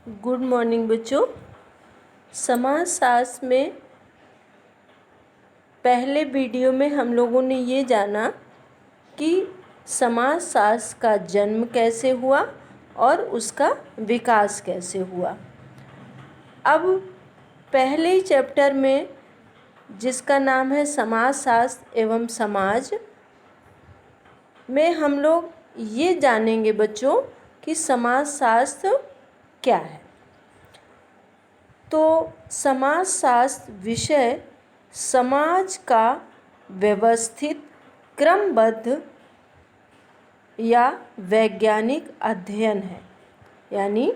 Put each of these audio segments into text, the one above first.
Good morning बच्चों। समाजशास्त्र में पहले वीडियो में हम लोगों ने ये जाना कि समाजशास्त्र का जन्म कैसे हुआ और उसका विकास कैसे हुआ। अब पहले चैप्टर में जिसका नाम है समाजशास्त्र एवं समाज में हम लोग ये जानेंगे बच्चों कि समाजशास्त्र क्या है। तो समाजशास्त्र विषय समाज का व्यवस्थित, क्रमबद्ध या वैज्ञानिक अध्ययन है। यानी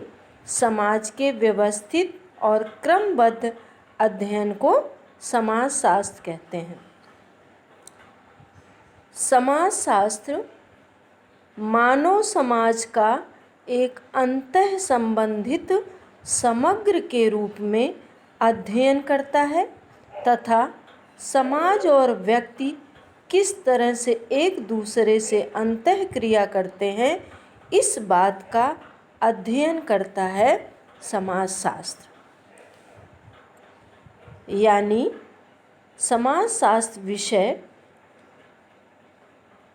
समाज के व्यवस्थित और क्रमबद्ध अध्ययन को समाजशास्त्र कहते हैं। समाजशास्त्र मानव समाज का एक अंतः संबंधित समग्र के रूप में अध्ययन करता है तथा समाज और व्यक्ति किस तरह से एक दूसरे से अंतः क्रिया करते हैं इस बात का अध्ययन करता है समाजशास्त्र। यानी समाजशास्त्र विषय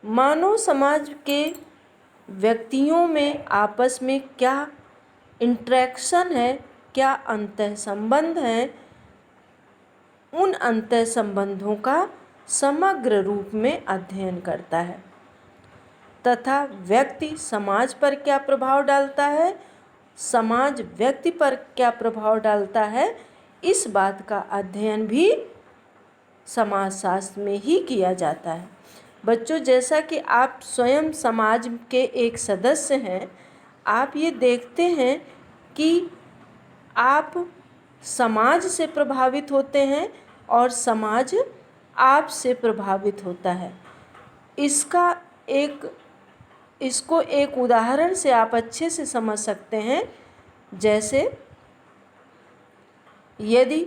मानव समाज के व्यक्तियों में आपस में क्या इंटरेक्शन है, क्या अंतः संबंध है, उन अंतः संबंधों का समग्र रूप में अध्ययन करता है तथा व्यक्ति समाज पर क्या प्रभाव डालता है, समाज व्यक्ति पर क्या प्रभाव डालता है, इस बात का अध्ययन भी समाजशास्त्र में ही किया जाता है। बच्चों, जैसा कि आप स्वयं समाज के एक सदस्य हैं, आप ये देखते हैं कि आप समाज से प्रभावित होते हैं और समाज आप से प्रभावित होता है। इसको एक उदाहरण से आप अच्छे से समझ सकते हैं। जैसे यदि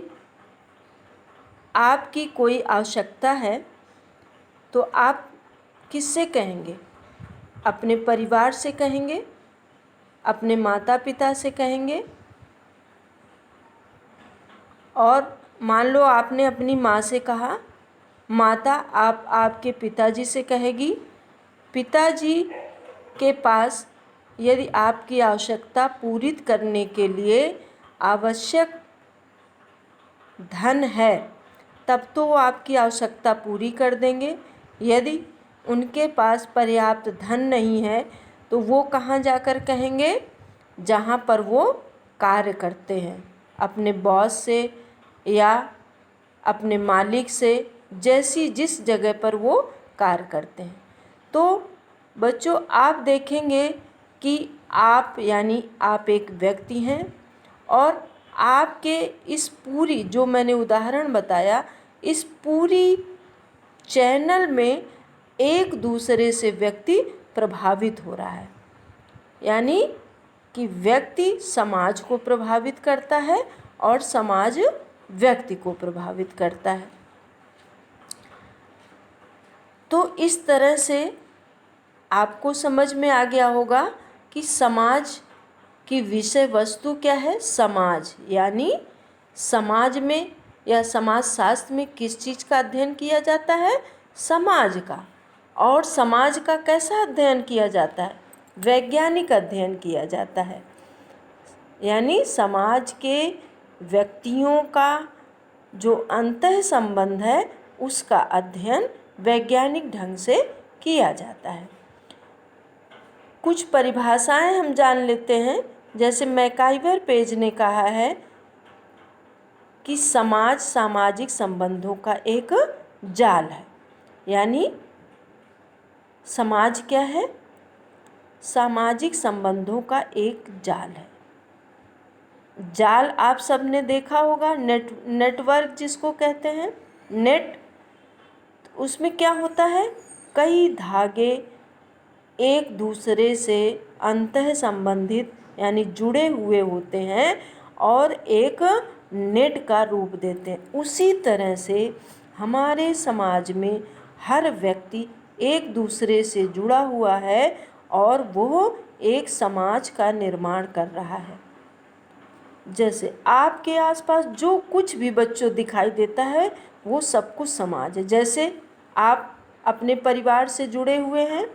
आपकी कोई आवश्यकता है तो आप किससे कहेंगे? अपने परिवार से कहेंगे, अपने माता पिता से कहेंगे। और मान लो आपने अपनी माँ से कहा, माता आप आपके पिताजी से कहेगी। पिताजी के पास यदि आपकी आवश्यकता पूरी करने के लिए आवश्यक धन है तब तो वो आपकी आवश्यकता पूरी कर देंगे। यदि उनके पास पर्याप्त धन नहीं है तो वो कहाँ जाकर कहेंगे? जहाँ पर वो कार्य करते हैं, अपने बॉस से या अपने मालिक से, जिस जगह पर वो कार्य करते हैं। तो बच्चों, आप देखेंगे कि आप यानी आप एक व्यक्ति हैं और आपके इस पूरी जो मैंने उदाहरण बताया, इस पूरी चैनल में एक दूसरे से व्यक्ति प्रभावित हो रहा है। यानी कि व्यक्ति समाज को प्रभावित करता है और समाज व्यक्ति को प्रभावित करता है। तो इस तरह से आपको समझ में आ गया होगा कि समाज की विषय वस्तु क्या है। समाज यानी समाज में या समाजशास्त्र में किस चीज़ का अध्ययन किया जाता है? समाज का। और समाज का कैसा अध्ययन किया जाता है? वैज्ञानिक अध्ययन किया जाता है। यानी समाज के व्यक्तियों का जो अंतः संबंध है उसका अध्ययन वैज्ञानिक ढंग से किया जाता है। कुछ परिभाषाएं हम जान लेते हैं। जैसे मैकाइवर पेज ने कहा है कि समाज सामाजिक संबंधों का एक जाल है। यानी समाज क्या है? सामाजिक संबंधों का एक जाल है। जाल आप सबने देखा होगा, नेटवर्क जिसको कहते हैं, नेट। उसमें क्या होता है? कई धागे एक दूसरे से अंतः संबंधित यानी जुड़े हुए होते हैं और एक नेट का रूप देते हैं। उसी तरह से हमारे समाज में हर व्यक्ति एक दूसरे से जुड़ा हुआ है और वो एक समाज का निर्माण कर रहा है। जैसे आपके आसपास जो कुछ भी बच्चों दिखाई देता है वो सब कुछ समाज है। जैसे आप अपने परिवार से जुड़े हुए हैं,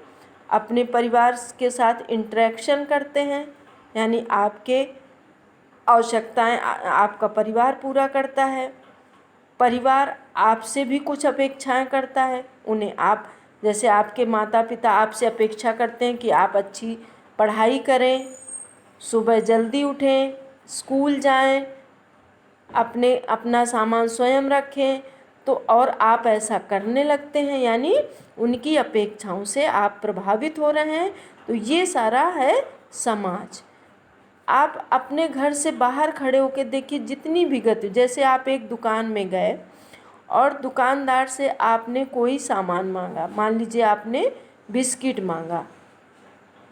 अपने परिवार के साथ इंटरेक्शन करते हैं, यानी आपके आवश्यकताएं आपका परिवार पूरा करता है। परिवार आपसे भी कुछ अपेक्षाएं करता है, उन्हें आप, जैसे आपके माता पिता आपसे अपेक्षा करते हैं कि आप अच्छी पढ़ाई करें, सुबह जल्दी उठें, स्कूल जाएं, अपना सामान स्वयं रखें, तो और आप ऐसा करने लगते हैं, यानी उनकी अपेक्षाओं से आप प्रभावित हो रहे हैं। तो ये सारा है समाज। आप अपने घर से बाहर खड़े होकर देखिए, जितनी भी गति, जैसे आप एक दुकान में गए और दुकानदार से आपने कोई सामान मांगा, मान लीजिए आपने बिस्किट मांगा,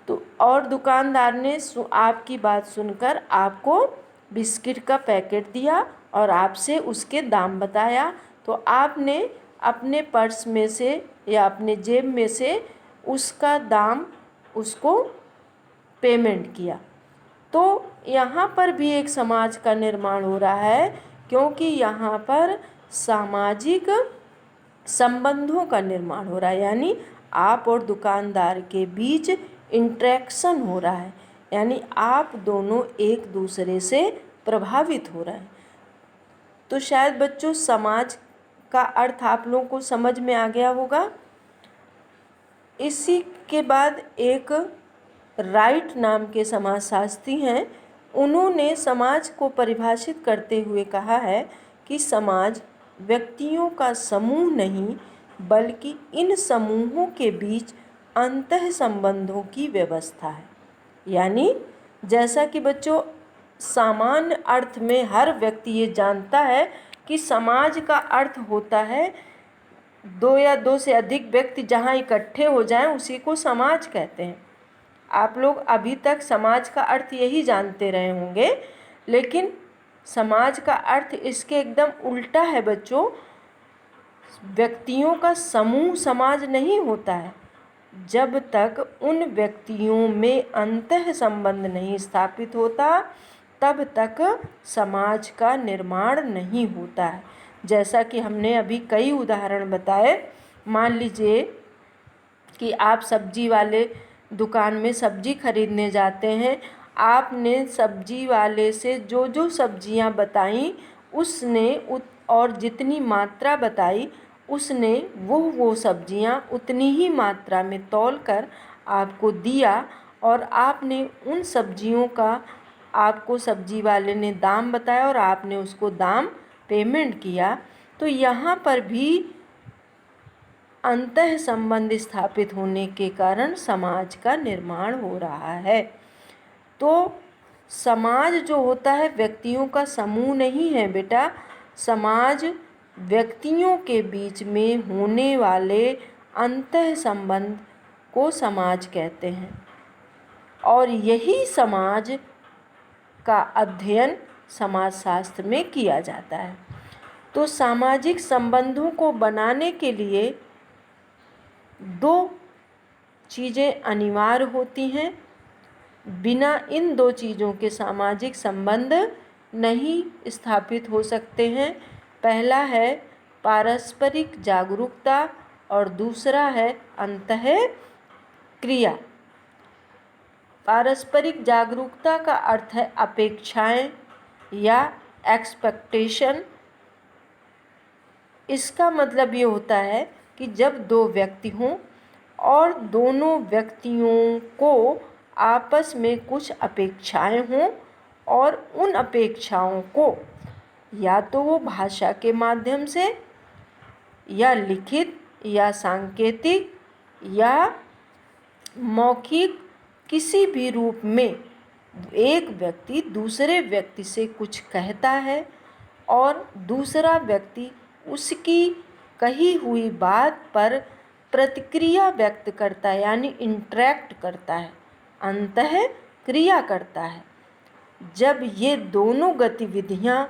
तो और दुकानदार ने आपकी बात सुनकर आपको बिस्किट का पैकेट दिया और आपसे उसके दाम बताया, तो आपने अपने पर्स में से या अपने जेब में से उसका दाम उसको पेमेंट किया। तो यहाँ पर भी एक समाज का निर्माण हो रहा है, क्योंकि यहाँ पर सामाजिक संबंधों का निर्माण हो रहा है, यानी आप और दुकानदार के बीच इंटरेक्शन हो रहा है, यानी आप दोनों एक दूसरे से प्रभावित हो रहे हैं। तो शायद बच्चों समाज का अर्थ आप लोगों को समझ में आ गया होगा। इसी के बाद एक राइट नाम के समाजशास्त्री हैं, उन्होंने समाज को परिभाषित करते हुए कहा है कि समाज व्यक्तियों का समूह नहीं, बल्कि इन समूहों के बीच अंतः संबंधों की व्यवस्था है। यानी जैसा कि बच्चों सामान्य अर्थ में हर व्यक्ति ये जानता है कि समाज का अर्थ होता है दो या दो से अधिक व्यक्ति जहाँ इकट्ठे हो जाएं, उसी को समाज कहते हैं। आप लोग अभी तक समाज का अर्थ यही जानते रहे होंगे, लेकिन समाज का अर्थ इसके एकदम उल्टा है बच्चों। व्यक्तियों का समूह समाज नहीं होता है जब तक उन व्यक्तियों में अंतः संबंध नहीं स्थापित होता, तब तक समाज का निर्माण नहीं होता है। जैसा कि हमने अभी कई उदाहरण बताए, मान लीजिए कि आप सब्जी वाले दुकान में सब्जी खरीदने जाते हैं, आपने सब्जी वाले से जो जो सब्जियां बताई उसने और जितनी मात्रा बताई उसने वो सब्जियां उतनी ही मात्रा में तौलकर आपको दिया, और आपने उन सब्जियों का, आपको सब्जी वाले ने दाम बताया और आपने उसको दाम पेमेंट किया। तो यहाँ पर भी अंतः संबंध स्थापित होने के कारण समाज का निर्माण हो रहा है। तो समाज जो होता है व्यक्तियों का समूह नहीं है बेटा, समाज व्यक्तियों के बीच में होने वाले अंतः संबंध को समाज कहते हैं, और यही समाज का अध्ययन समाजशास्त्र में किया जाता है। तो सामाजिक संबंधों को बनाने के लिए दो चीज़ें अनिवार्य होती हैं, बिना इन दो चीज़ों के सामाजिक संबंध नहीं स्थापित हो सकते हैं। पहला है पारस्परिक जागरूकता और दूसरा है अंतःक्रिया। पारस्परिक जागरूकता का अर्थ है अपेक्षाएं या एक्सपेक्टेशन। इसका मतलब ये होता है कि जब दो व्यक्ति हों और दोनों व्यक्तियों को आपस में कुछ अपेक्षाएं हों, और उन अपेक्षाओं को या तो वो भाषा के माध्यम से या लिखित या सांकेतिक या मौखिक किसी भी रूप में एक व्यक्ति दूसरे व्यक्ति से कुछ कहता है और दूसरा व्यक्ति उसकी कही हुई बात पर प्रतिक्रिया व्यक्त करता है, यानी इंटरैक्ट करता है, अंतःक्रिया करता है। जब ये दोनों गतिविधियां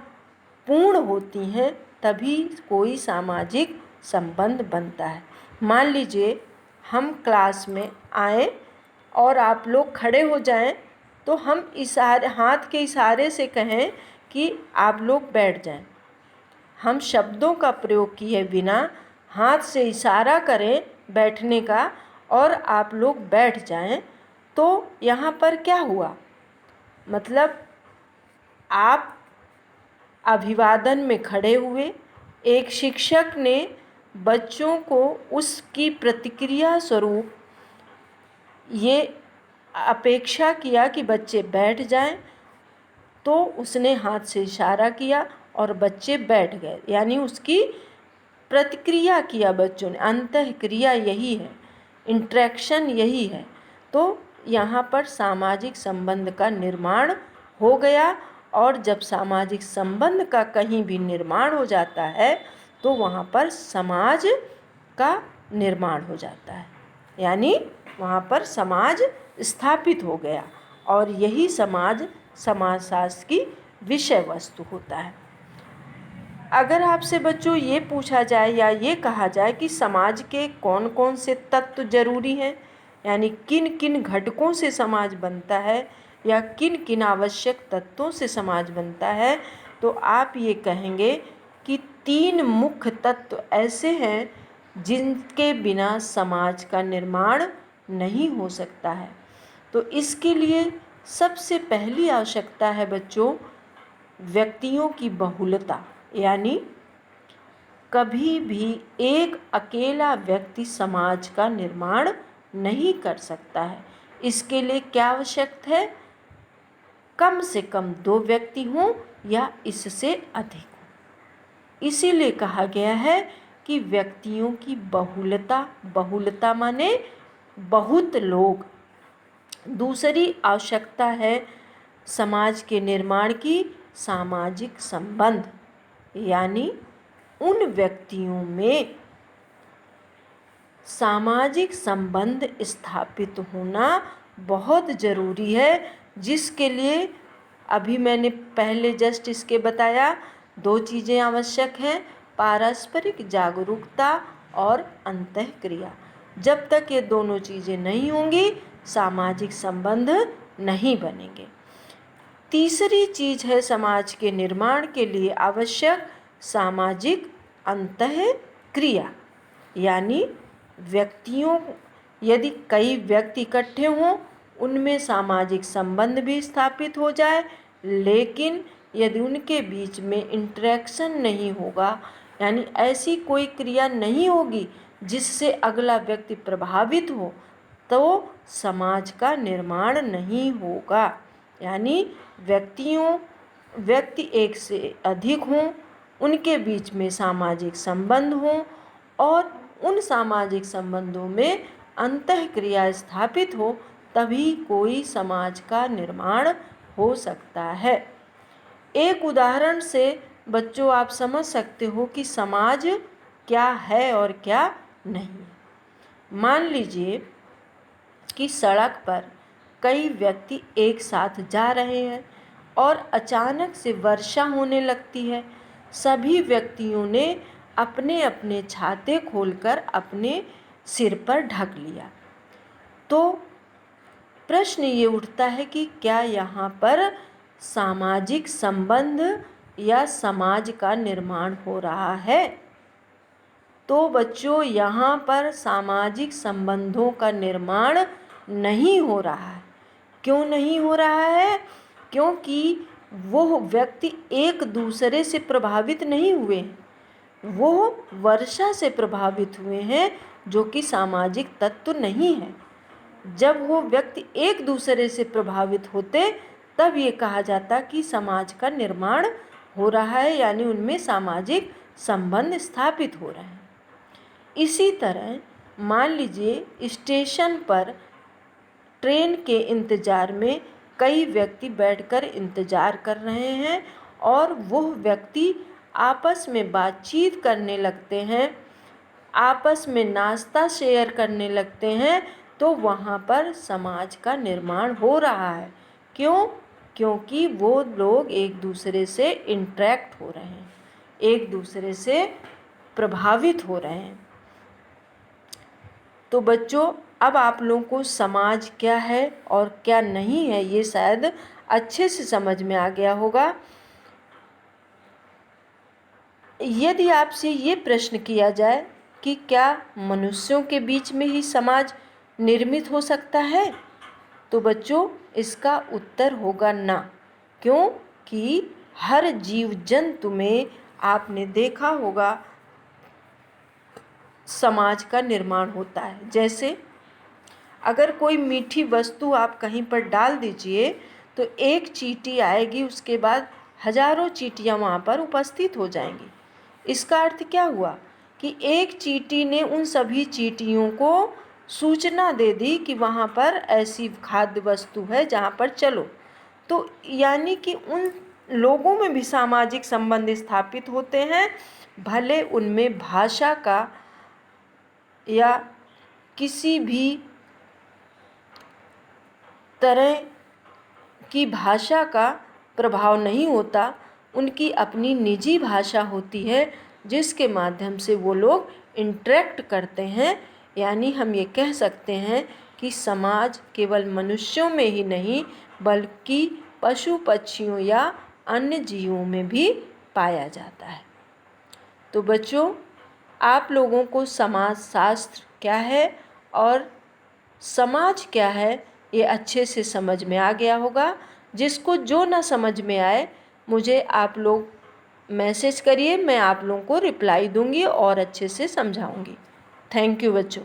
पूर्ण होती हैं तभी कोई सामाजिक संबंध बनता है। मान लीजिए हम क्लास में आए और आप लोग खड़े हो जाएं तो हम इशारे, हाथ के इशारे से कहें कि आप लोग बैठ जाएं। हम शब्दों का प्रयोग किए बिना हाथ से इशारा करें बैठने का और आप लोग बैठ जाएं, तो यहाँ पर क्या हुआ? मतलब आप अभिवादन में खड़े हुए, एक शिक्षक ने बच्चों को उसकी प्रतिक्रिया स्वरूप ये अपेक्षा किया कि बच्चे बैठ जाएं, तो उसने हाथ से इशारा किया और बच्चे बैठ गए, यानी उसकी प्रतिक्रिया किया बच्चों ने। अंतःक्रिया यही है, इंटरेक्शन यही है। तो यहाँ पर सामाजिक संबंध का निर्माण हो गया, और जब सामाजिक संबंध का कहीं भी निर्माण हो जाता है तो वहाँ पर समाज का निर्माण हो जाता है, यानी वहाँ पर समाज स्थापित हो गया, और यही समाजशास्त्र की विषय वस्तु होता है। अगर आपसे बच्चों ये पूछा जाए या ये कहा जाए कि समाज के कौन कौन से तत्व जरूरी हैं, यानी किन किन घटकों से समाज बनता है या किन किन आवश्यक तत्वों से समाज बनता है, तो आप ये कहेंगे कि 3 मुख्य तत्व ऐसे हैं जिनके बिना समाज का निर्माण नहीं हो सकता है। तो इसके लिए सबसे पहली आवश्यकता है बच्चों व्यक्तियों की बहुलता, यानी कभी भी एक अकेला व्यक्ति समाज का निर्माण नहीं कर सकता है। इसके लिए क्या आवश्यक है? कम से कम 2 व्यक्ति हों या इससे अधिक हों। इसीलिए कहा गया है कि व्यक्तियों की बहुलता माने बहुत लोग। दूसरी आवश्यकता है समाज के निर्माण की सामाजिक संबंध, यानी उन व्यक्तियों में सामाजिक संबंध स्थापित होना बहुत ज़रूरी है, जिसके लिए अभी मैंने पहले जस्ट इसके बताया 2 चीज़ें आवश्यक हैं, पारस्परिक जागरूकता और अंतःक्रिया। जब तक ये दोनों चीज़ें नहीं होंगी सामाजिक संबंध नहीं बनेंगे। तीसरी चीज़ है समाज के निर्माण के लिए आवश्यक सामाजिक अंतःक्रिया, यानी व्यक्तियों, यदि कई व्यक्ति इकट्ठे हों उनमें सामाजिक संबंध भी स्थापित हो जाए, लेकिन यदि उनके बीच में इंटरेक्शन नहीं होगा, यानी ऐसी कोई क्रिया नहीं होगी जिससे अगला व्यक्ति प्रभावित हो, तो समाज का निर्माण नहीं होगा। यानी व्यक्ति एक से अधिक हों, उनके बीच में सामाजिक संबंध हों और उन सामाजिक संबंधों में अंतःक्रिया स्थापित हो, तभी कोई समाज का निर्माण हो सकता है। एक उदाहरण से बच्चों आप समझ सकते हो कि समाज क्या है और क्या नहीं। मान लीजिए कि सड़क पर कई व्यक्ति एक साथ जा रहे हैं और अचानक से वर्षा होने लगती है। सभी व्यक्तियों ने अपने अपने छाते खोलकर अपने सिर पर ढक लिया। तो प्रश्न ये उठता है कि क्या यहाँ पर सामाजिक संबंध या समाज का निर्माण हो रहा है? तो बच्चों यहाँ पर सामाजिक संबंधों का निर्माण नहीं हो रहा है। क्यों नहीं हो रहा है? क्योंकि वो व्यक्ति एक दूसरे से प्रभावित नहीं हुए हैं, वो वर्षा से प्रभावित हुए हैं, जो कि सामाजिक तत्व नहीं है। जब वो व्यक्ति एक दूसरे से प्रभावित होते तब ये कहा जाता कि समाज का निर्माण हो रहा है, यानी उनमें सामाजिक संबंध स्थापित हो रहे हैं। इसी तरह मान लीजिए स्टेशन पर ट्रेन के इंतज़ार में कई व्यक्ति बैठकर इंतज़ार कर रहे हैं और वह व्यक्ति आपस में बातचीत करने लगते हैं, आपस में नाश्ता शेयर करने लगते हैं, तो वहाँ पर समाज का निर्माण हो रहा है। क्यों? क्योंकि वो लोग एक दूसरे से इंटरेक्ट हो रहे हैं, एक दूसरे से प्रभावित हो रहे हैं। तो बच्चों अब आप लोगों को समाज क्या है और क्या नहीं है ये शायद अच्छे से समझ में आ गया होगा। यदि आपसे ये प्रश्न किया जाए कि क्या मनुष्यों के बीच में ही समाज निर्मित हो सकता है, तो बच्चों इसका उत्तर होगा ना। क्योंकि हर जीव जंतु में आपने देखा होगा समाज का निर्माण होता है। जैसे अगर कोई मीठी वस्तु आप कहीं पर डाल दीजिए तो एक चींटी आएगी, उसके बाद हजारों चींटियां वहाँ पर उपस्थित हो जाएंगी। इसका अर्थ क्या हुआ कि एक चींटी ने उन सभी चींटियों को सूचना दे दी कि वहाँ पर ऐसी खाद्य वस्तु है जहाँ पर चलो। तो यानी कि उन लोगों में भी सामाजिक संबंध स्थापित होते हैं, भले उनमें भाषा का या किसी भी तरह की भाषा का प्रभाव नहीं होता। उनकी अपनी निजी भाषा होती है जिसके माध्यम से वो लोग इंटरेक्ट करते हैं। यानी हम ये कह सकते हैं कि समाज केवल मनुष्यों में ही नहीं बल्कि पशु पक्षियों या अन्य जीवों में भी पाया जाता है। तो बच्चों, आप लोगों को समाज शास्त्र क्या है और समाज क्या है ये अच्छे से समझ में आ गया होगा। जिसको जो ना समझ में आए मुझे आप लोग मैसेज करिए, मैं आप लोगों को रिप्लाई दूंगी और अच्छे से समझाऊंगी। थैंक यू बच्चों।